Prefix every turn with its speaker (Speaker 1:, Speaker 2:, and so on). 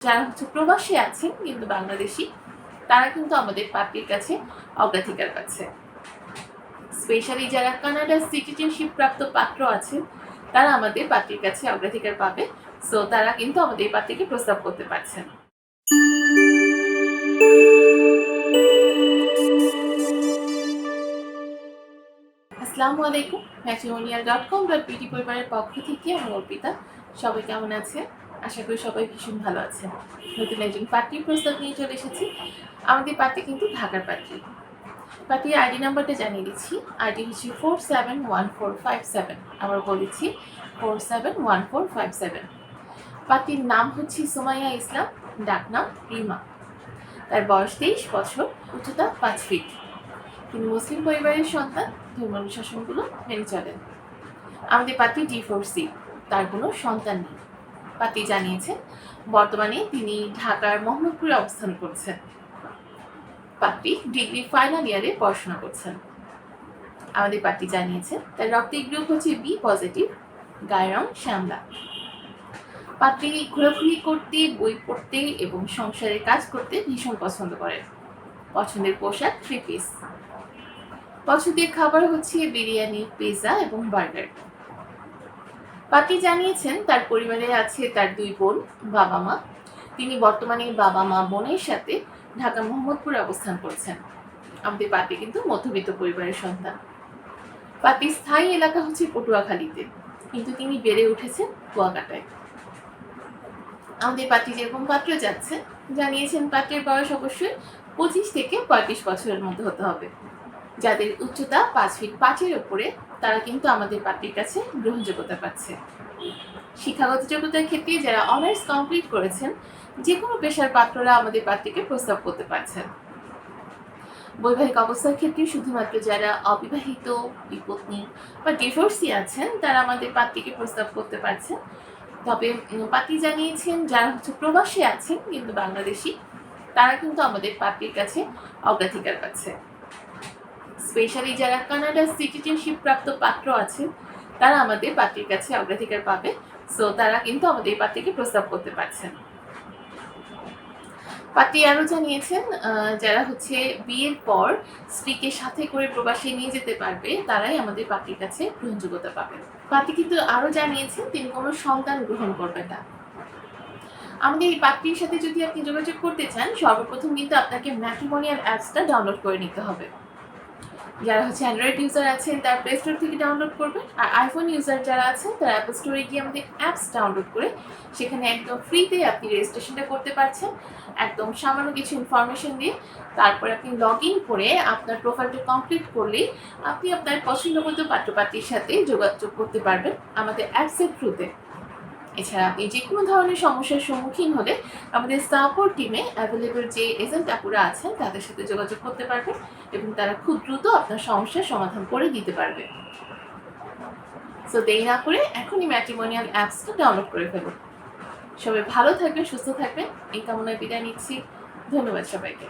Speaker 1: যারা প্রবাসী আছেন কিন্তু বাংলাদেশী, তারা কিন্তু আমাদের পাত্রীর কাছে অগ্রাধিকার পাচ্ছে। স্পেশালি যারা কানাডার সিটিজেনশিপ প্রাপ্ত পাত্র আছেন, তারা আমাদের পাত্রীর কাছে অগ্রাধিকার পাবে। সো তারা কিন্তু আমাদের পাত্রীকে প্রস্তাব করতে পারছেন। আসসালামু আলাইকুম। matrimonial.com.pt পরিবারের পক্ষ থেকে আমি অর্পিতা। সবাই কেমন আছেন? আশা করি সবাই ভীষণ ভালো আছেন। নতুন একজন পাত্রীর প্রস্তাব নিয়ে চলে এসেছি। আমাদের পাত্রী কিন্তু ঢাকার পাত্রী। পাত্রীর আইডি নাম্বারটা জানিয়ে দিচ্ছি। আইডি হচ্ছে 471457। আবার বলেছি 471457। পাত্রীর নাম হচ্ছে সুমাইয়া ইসলাম, ডাকনাম রিমা। তার বয়স 23 বছর, উচ্চতা 5 ফিট। তিনি মুসলিম পরিবারের সন্তান, ধর্মানুশাসনগুলো মেনে চলেন। আমাদের পাত্রী D4C, তার কোনো সন্তান নেই। পাত্রী জানিয়েছেন বর্তমানে তিনি ঢাকার মোহাম্মদপুরে অবস্থান করছেন। পাত্রী ডিগ্রি ফাইনাল ইয়ারে পড়াশোনা করছেন। আমাদের পাত্রী জানিয়েছেন তার রক্তের গ্রুপ হচ্ছে বি পজিটিভ, গায়ের রং শ্যামলা। পাত্রী ঘোরাঘুরি করতে, বই পড়তে এবং সংসারের কাজ করতে ভীষণ পছন্দ করেন। পছন্দের পোশাক 3 পিস। পছন্দের খাবার হচ্ছে বিরিয়ানি, পিৎজা এবং বার্গার। পাত্রী জানিয়েছেন তার পরিবারে আছে তার 2 বোন, বাবা মা। তিনি বর্তমানে বাবা মা বোনের সাথে ঢাকা মোহাম্মদপুরে অবস্থান করছেন। আমাদের পাত্রী কিন্তু মধ্যবিত্ত পরিবারের সন্তান। পাত্রীর স্থায়ী এলাকা হচ্ছে পটুয়াখালীতে, কিন্তু তিনি বেড়ে উঠেছেন কুয়াকাটায়। আমাদের পাত্রী যেরকম পাত্র যাচ্ছে জানিয়েছেন পাত্রের বয়স অবশ্যই 25 থেকে 35 বছরের মধ্যে হতে হবে। যাদের উচ্চতা 5 ফিট 5-এর উপরে, তারা কিন্তু আমাদের পাত্রীর কাছে গ্রহণযোগ্যতা পাচ্ছে। শিক্ষাগত যোগ্যতার ক্ষেত্রে যারা অনার্স কমপ্লিট করেছেন, যে কোনো পেশার পাত্ররা আমাদের পাত্রীকে প্রস্তাব করতে পারছেন। বৈবাহিক অবস্থার ক্ষেত্রে শুধুমাত্র যারা অবিবাহিত, বিপত্নী বা ডিভোর্সি আছেন, তারা আমাদের পাত্রীকে প্রস্তাব করতে পারছেন। তবে পাত্রী জানিয়েছেন যারা প্রবাসী আছেন কিন্তু বাংলাদেশী, তারা কিন্তু আমাদের পাত্রীর কাছে অগ্রাধিকার পাচ্ছে। স্পেশালি যারা কানাডার সিটিজেনশিপ প্রাপ্ত পাত্র আছেন, তারা আমাদের পাত্রীর কাছে অগ্রাধিকার পাবে। সো তারা কিন্তু আমাদের পাত্রীকে প্রস্তাব করতে পারছেন। পাত্রী আরও জানিয়েছেন যারা বিয়ের পর স্ত্রীকে সাথে করে প্রবাসে নিয়ে যেতে পারবে, তারাই আমাদের পাত্রীর কাছে গ্রহণযোগ্যতা পাবে। পাত্রী কিন্তু আরও জানিয়েছেন তিনি কোনো সন্তান গ্রহণ করবেন না। আমাদের এই পাত্রীর সাথে যদি আপনি যোগাযোগ করতে চান, সর্বপ্রথম কিন্তু আপনাকে ম্যাট্রিমোনিয়াল অ্যাপসটা ডাউনলোড করে নিতে হবে। যারা অ্যান্ড্রয়েড ইউজার আছেন তারা প্লে স্টোর থেকে ডাউনলোড করবেন, আর আইফোন ইউজার যারা আছেন তারা অ্যাপল স্টোরে গিয়ে আমাদের অ্যাপস ডাউনলোড করে সেখানে একদম ফ্রিতে আপনি রেজিস্ট্রেশনটা করতে পারছেন। একদম সামান্য কিছু ইনফরমেশন দিয়ে তারপরে আপনি লগ ইন করে আপনার প্রোফাইলটা কমপ্লিট করলেই আপনি আপনার পছন্দমতো পাত্রপাত্রীর সাথে যোগাযোগ করতে পারবেন আমাদের অ্যাপসের থ্রুতে। এছাড়া আপনি যে কোনো ধরনের সমস্যার সম্মুখীন হলে আমাদের সাপোর্ট টিমে অ্যাভেলেবল যে এজেন্ট আপুরা আছেন তাদের সাথে যোগাযোগ করতে পারবেন এবং তারা খুব দ্রুত আপনার সমস্যার সমাধান করে দিতে পারবে। সো দেরি না করে এখনই ম্যাট্রিমোনিয়াল অ্যাপসটা ডাউনলোড করে ফেলুন। সবাই ভালো থাকবেন, সুস্থ থাকবেন এই কামনায় বিদায় নিচ্ছি। ধন্যবাদ সবাইকে।